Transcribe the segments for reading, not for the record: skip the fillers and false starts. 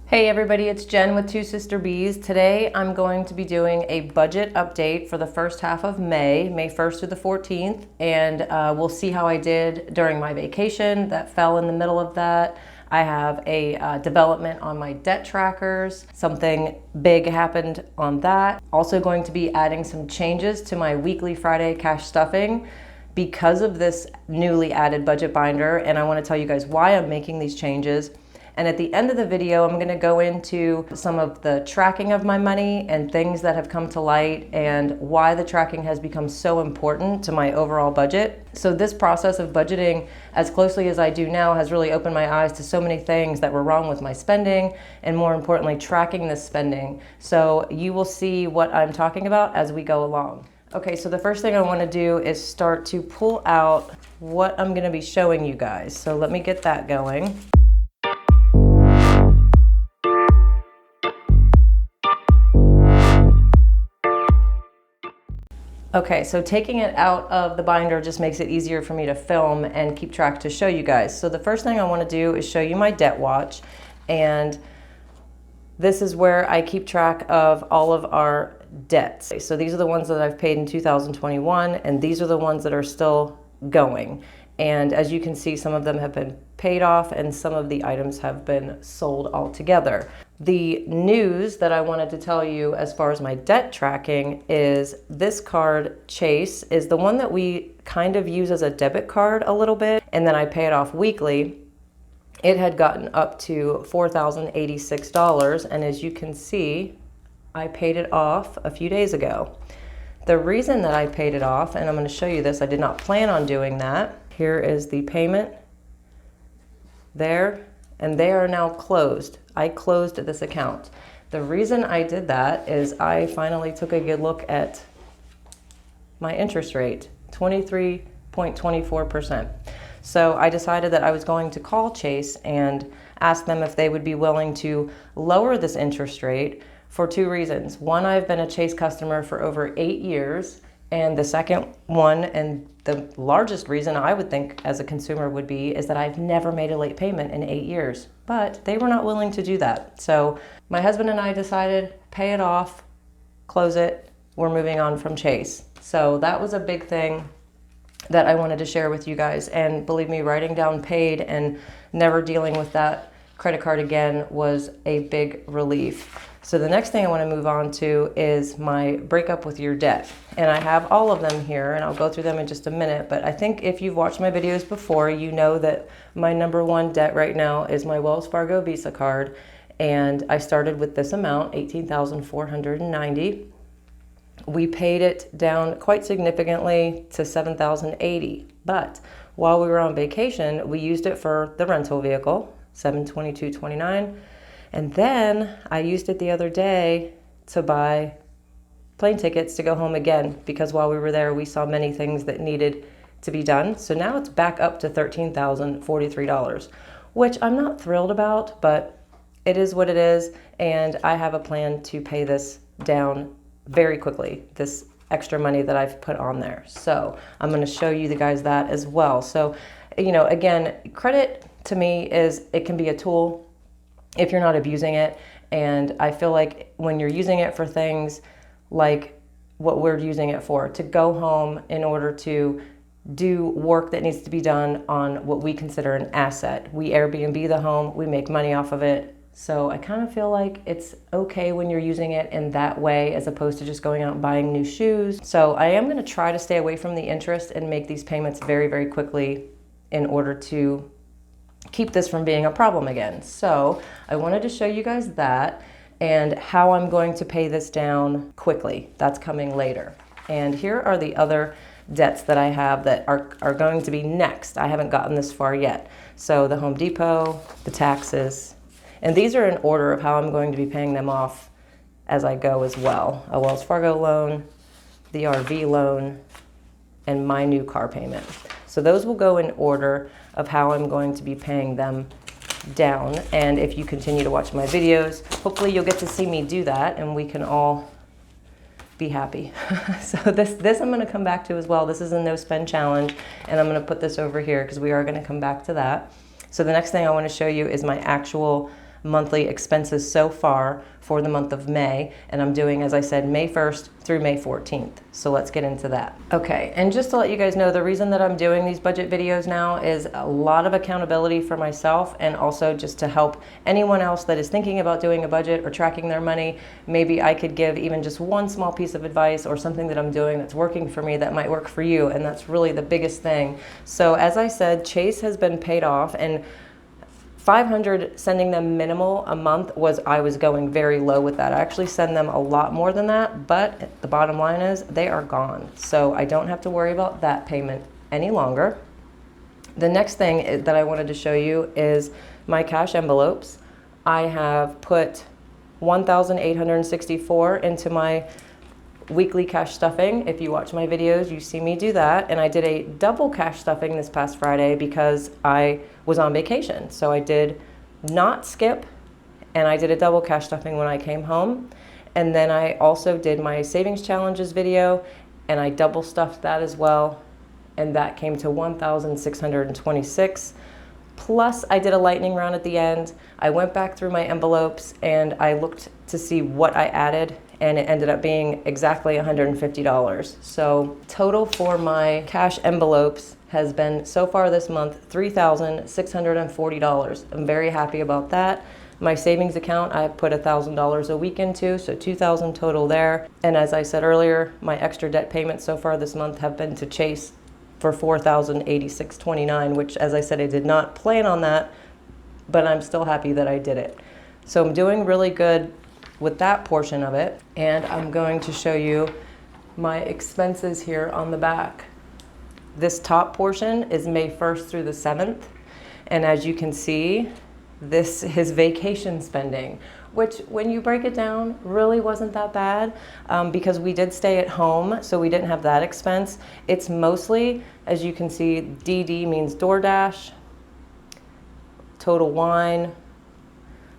Hey everybody, it's Jen with Two Sister Bees. Today I'm going to be doing a budget update for the first half of May 1st through the 14th, and we'll see how I did during my vacation that fell in the middle of that. I have a development on my debt trackers. Something big happened on that. Also going to be adding some changes to my weekly Friday cash stuffing because of this newly added budget binder, and I want to tell you guys why I'm making these changes. And at the end of the video, I'm gonna go into some of the tracking of my money and things that have come to light and why the tracking has become so important to my overall budget. So this process of budgeting as closely as I do now has really opened my eyes to so many things that were wrong with my spending, and more importantly, tracking this spending. So you will see what I'm talking about as we go along. Okay, so the first thing I wanna do is start to pull out what I'm gonna be showing you guys. So let me get that going. Okay, so taking it out of the binder just makes it easier for me to film and keep track to show you guys. So the first thing I want to do is show you my debt watch, and this is where I keep track of all of our debts. So these are the ones that I've paid in 2021, and these are the ones that are still going. And as you can see, some of them have been paid off and some of the items have been sold altogether. The news that I wanted to tell you as far as my debt tracking is this card, Chase, is the one that we kind of use as a debit card a little bit, and then I pay it off weekly. It had gotten up to $4,086, and as you can see, I paid it off a few days ago. The reason that I paid it off, and I'm going to show you this, I did not plan on doing that. Here is the payment there, and they are now closed. I closed this account. The reason I did that is I finally took a good look at my interest rate, 23.24%. So I decided that I was going to call Chase and ask them if they would be willing to lower this interest rate for two reasons. One, I've been a Chase customer for over 8 years. And the second one, and the largest reason I would think as a consumer would be, is that I've never made a late payment in 8 years. But they were not willing to do that. So my husband and I decided, pay it off, close it, we're moving on from Chase. So that was a big thing that I wanted to share with you guys. And believe me, writing down paid and never dealing with that credit card again was a big relief. So the next thing I want to move on to is my breakup with your debt. And I have all of them here, and I'll go through them in just a minute. But I think if you've watched my videos before, you know that my number one debt right now is my Wells Fargo Visa card. And I started with this amount, $18,490. We paid it down quite significantly to $7,080. But while we were on vacation, we used it for the rental vehicle, $722.29. And then I used it the other day to buy plane tickets to go home again, because while we were there, we saw many things that needed to be done. So now it's back up to $13,043, which I'm not thrilled about, but it is what it is. And I have a plan to pay this down very quickly, this extra money that I've put on there. So I'm going to show you the guys that as well. So, you know, again, credit to me it can be a tool if you're not abusing it. And I feel like when you're using it for things like what we're using it for, to go home in order to do work that needs to be done on what we consider an asset. We Airbnb the home, we make money off of it. So I kind of feel like it's okay when you're using it in that way, as opposed to just going out and buying new shoes. So I am going to try to stay away from the interest and make these payments very, very quickly in order to keep this from being a problem again. So I wanted to show you guys that and how I'm going to pay this down quickly. That's coming later. And here are the other debts that I have that are going to be next. I haven't gotten this far yet. So the Home Depot, the taxes, and these are in order of how I'm going to be paying them off as I go as well. A Wells Fargo loan, the RV loan, and my new car payment. So those will go in order of how I'm going to be paying them down. And if you continue to watch my videos, hopefully you'll get to see me do that and we can all be happy. So this I'm gonna come back to as well. This is a no spend challenge, and I'm gonna put this over here because we are gonna come back to that. So the next thing I wanna show you is my actual monthly expenses so far for the month of May, and I'm doing, as I said, May 1st through May 14th. So let's get into that. Okay, and just to let you guys know, the reason that I'm doing these budget videos now is a lot of accountability for myself, and also just to help anyone else that is thinking about doing a budget or tracking their money. Maybe I could give even just one small piece of advice or something that I'm doing that's working for me that might work for you, and that's really the biggest thing. So as I said, Chase has been paid off, and $500 sending them minimal a month I was going very low with that. I actually send them a lot more than that, but the bottom line is they are gone. So I don't have to worry about that payment any longer. The next thing that I wanted to show you is my cash envelopes. I have put $1,864 into my weekly cash stuffing. If you watch my videos, you see me do that. And I did a double cash stuffing this past Friday because I was on vacation. So I did not skip, and I did a double cash stuffing when I came home. And then I also did my savings challenges video, and I double stuffed that as well. And that came to $1,626. Plus I did a lightning round at the end. I went back through my envelopes and I looked to see what I added, and it ended up being exactly $150. So total for my cash envelopes has been so far this month $3,640. I'm very happy about that. My savings account, I put $1,000 a week into, so $2,000 total there. And as I said earlier, my extra debt payments so far this month have been to Chase for $4,086.29, which, as I said, I did not plan on that, but I'm still happy that I did it. So I'm doing really good with that portion of it. And I'm going to show you my expenses here on the back. This top portion is May 1st through the 7th. And as you can see, this is vacation spending, which when you break it down really wasn't that bad because we did stay at home, so we didn't have that expense. It's mostly, as you can see, DD means DoorDash, Total Wine,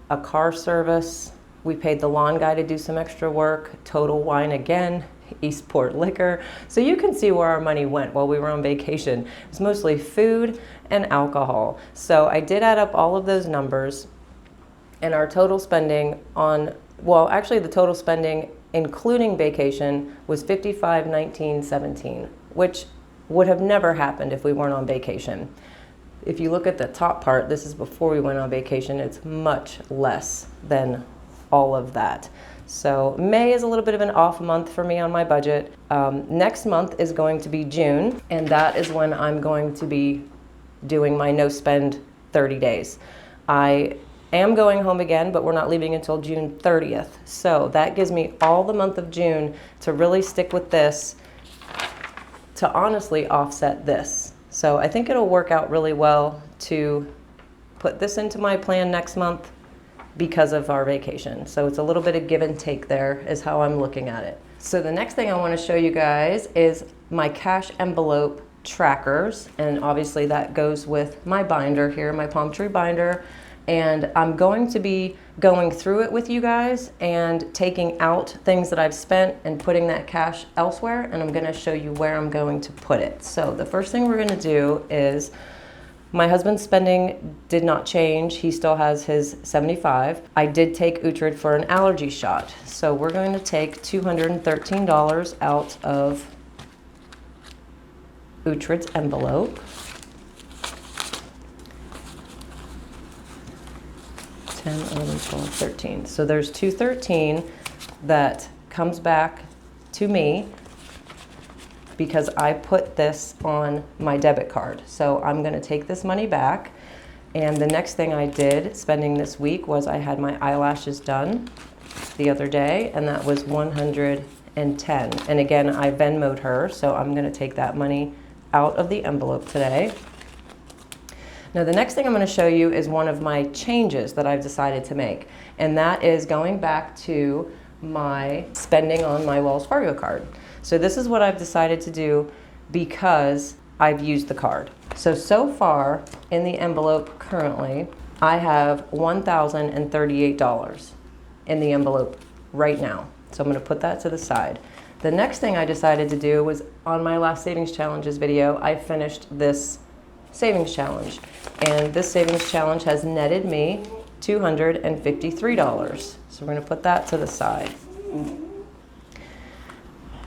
a car service. We paid the lawn guy to do some extra work, Total Wine again, Eastport Liquor. So you can see where our money went while we were on vacation. It's mostly food and alcohol. So I did add up all of those numbers, and our total spending on, well, actually the total spending including vacation was $55,1917, which would have never happened if we weren't on vacation. If you look at the top part, this is before we went on vacation, it's much less than all of that. So May is a little bit of an off month for me on my budget. Next month is going to be June, and that is when I'm going to be doing my no spend 30 days. I am going home again, but we're not leaving until June 30th. So that gives me all the month of June to really stick with this, to honestly offset this. So I think it'll work out really well to put this into my plan next month because of our vacation. So it's a little bit of give and take there is how I'm looking at it. So the next thing I want to show you guys is my cash envelope trackers. And obviously that goes with my binder here, my palm tree binder. And I'm going to be going through it with you guys and taking out things that I've spent and putting that cash elsewhere. And I'm going to show you where I'm going to put it. So the first thing we're going to do is, my husband's spending did not change. He still has his $75. I did take Uhtred for an allergy shot. So we're going to take $213 out of Uhtred's envelope. 10, 11, 12, 13. So there's $213 that comes back to me because I put this on my debit card. So I'm gonna take this money back. And the next thing I did spending this week was I had my eyelashes done the other day, and that was $110. And again, I Venmo'd her, so I'm gonna take that money out of the envelope today. Now the next thing I'm gonna show you is one of my changes that I've decided to make. And that is going back to my spending on my Wells Fargo card. So this is what I've decided to do because I've used the card. So far in the envelope currently, I have $1,038 in the envelope right now. So I'm gonna put that to the side. The next thing I decided to do was on my last savings challenges video, I finished this savings challenge. And this savings challenge has netted me $253. So we're gonna put that to the side.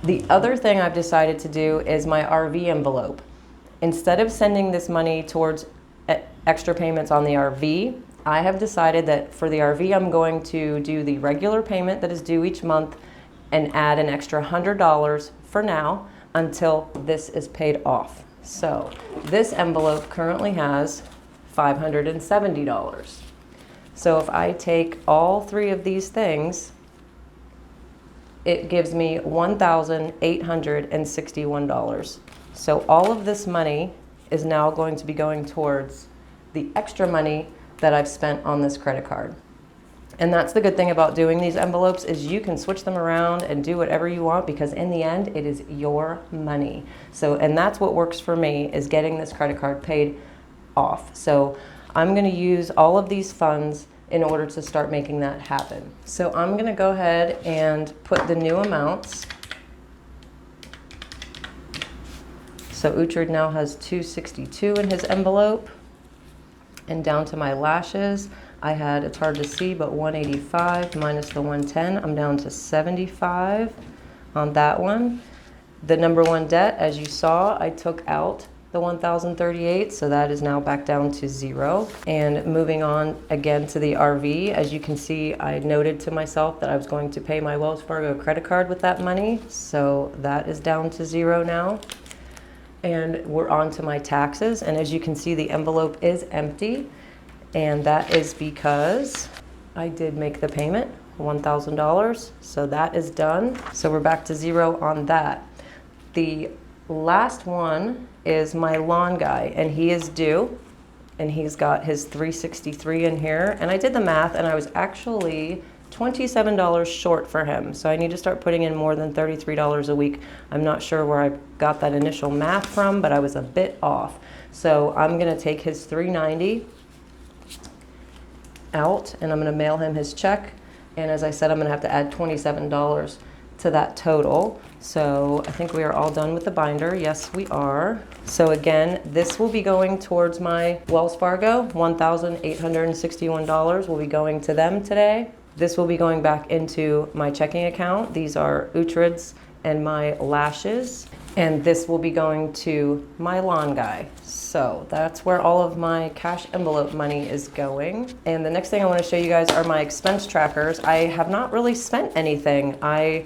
The other thing I've decided to do is my RV envelope. Instead of sending this money towards extra payments on the RV, I have decided that for the RV, I'm going to do the regular payment that is due each month and add an extra $100 for now until this is paid off. So this envelope currently has $570. So if I take all three of these things, it gives me $1,861. So all of this money is now going to be going towards the extra money that I've spent on this credit card. And that's the good thing about doing these envelopes is you can switch them around and do whatever you want because in the end, it is your money. So, and that's what works for me is getting this credit card paid off. So I'm gonna use all of these funds in order to start making that happen. So I'm gonna go ahead and put the new amounts. So Uhtred now has $262 in his envelope. And down to my lashes, I had, it's hard to see, but 185 minus the 110, I'm down to 75 on that one. The number one debt, as you saw, I took out the 1,038, so that is now back down to 0. And moving on again to the RV, as you can see, I noted to myself that I was going to pay my Wells Fargo credit card with that money, so that is down to 0 now. And we're on to my taxes, and as you can see, the envelope is empty, and that is because I did make the payment, $1,000, so that is done. So we're back to 0 on that. The last one is my lawn guy, and he is due, and he's got his $363 in here, and I did the math, and I was actually $27 short for him. So I need to start putting in more than $33 a week. I'm not sure where I got that initial math from, but I was a bit off. So I'm gonna take his $390 out and I'm gonna mail him his check. And as I said, I'm gonna have to add $27 to that total. So I think we are all done with the binder. Yes, we are. So again, this will be going towards my Wells Fargo. $1,861 will be going to them today. This will be going back into my checking account. These are Uhtred's and my lashes. And this will be going to my lawn guy. So that's where all of my cash envelope money is going. And the next thing I want to show you guys are my expense trackers. I have not really spent anything. I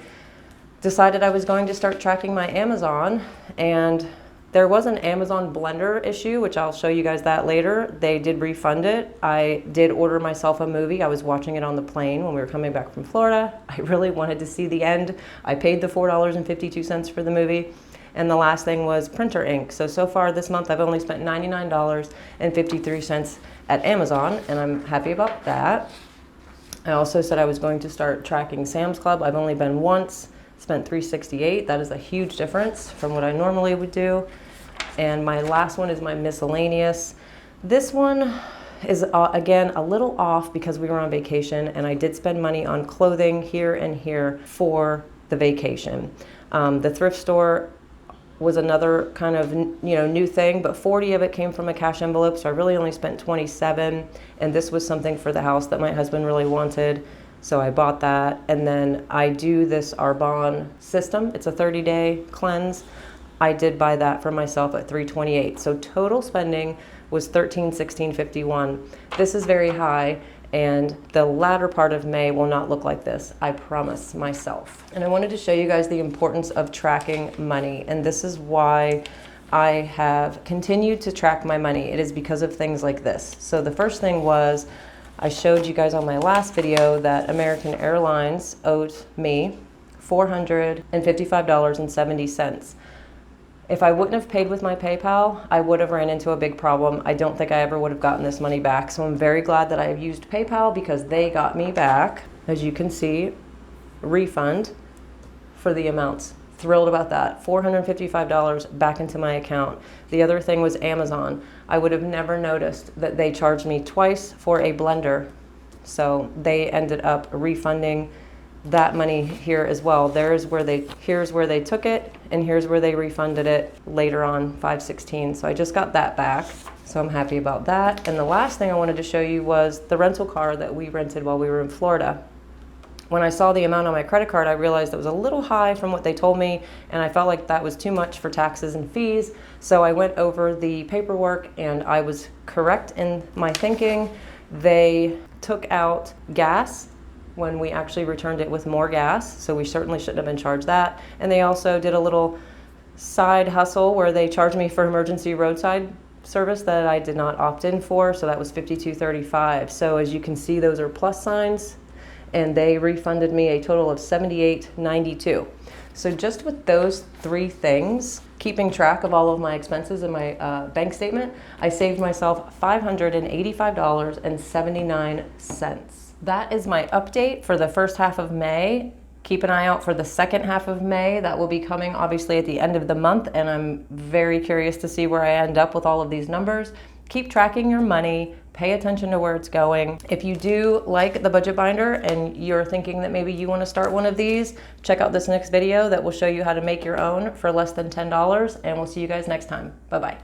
decided I was going to start tracking my Amazon, and there was an Amazon blender issue, which I'll show you guys that later. They did refund it. I did order myself a movie. I was watching it on the plane when we were coming back from Florida. I really wanted to see the end. I paid the $4.52 for the movie. And the last thing was printer ink. So far this month, I've only spent $99.53 at Amazon, and I'm happy about that. I also said I was going to start tracking Sam's Club. I've only been once, spent $368. That is a huge difference from what I normally would do. And my last one is my miscellaneous. This one is, again, a little off because we were on vacation, and I did spend money on clothing here and here for the vacation. The thrift store was another kind of new thing, but 40 of it came from a cash envelope, so I really only spent 27, and this was something for the house that my husband really wanted, so I bought that. And then I do this Arbonne system. It's a 30-day cleanse. I did buy that for myself at $328, so total spending was $1,316.51. This is very high, and the latter part of May will not look like this, I promise myself. And I wanted to show you guys the importance of tracking money, and this is why I have continued to track my money. It is because of things like this. So the first thing was, I showed you guys on my last video that American Airlines owed me $455.70. If I wouldn't have paid with my PayPal, I would have ran into a big problem. I don't think I ever would have gotten this money back. So I'm very glad that I have used PayPal because they got me back, as you can see, refund for the amounts. Thrilled about that. $455 back into my account. The other thing was Amazon. I would have never noticed that they charged me twice for a blender. So they ended up refunding that money here as well. Here's where they took it, and here's where they refunded it later on, 5/16. So I just got that back. So I'm happy about that. And the last thing I wanted to show you was the rental car that we rented while we were in Florida. When I saw the amount on my credit card, I realized it was a little high from what they told me, and I felt like that was too much for taxes and fees. So I went over the paperwork and I was correct in my thinking. They took out gas when we actually returned it with more gas, so we certainly shouldn't have been charged that. And they also did a little side hustle where they charged me for emergency roadside service that I did not opt in for, so that was $52.35. So as you can see, those are plus signs, and they refunded me a total of $78.92. So just with those three things, keeping track of all of my expenses in my bank statement, I saved myself $585.79. That is my update for the first half of May. Keep an eye out for the second half of May. That will be coming obviously at the end of the month, and I'm very curious to see where I end up with all of these numbers. Keep tracking your money, pay attention to where it's going. If you do like the budget binder and you're thinking that maybe you want to start one of these, check out this next video that will show you how to make your own for less than $10, and we'll see you guys next time. Bye-bye.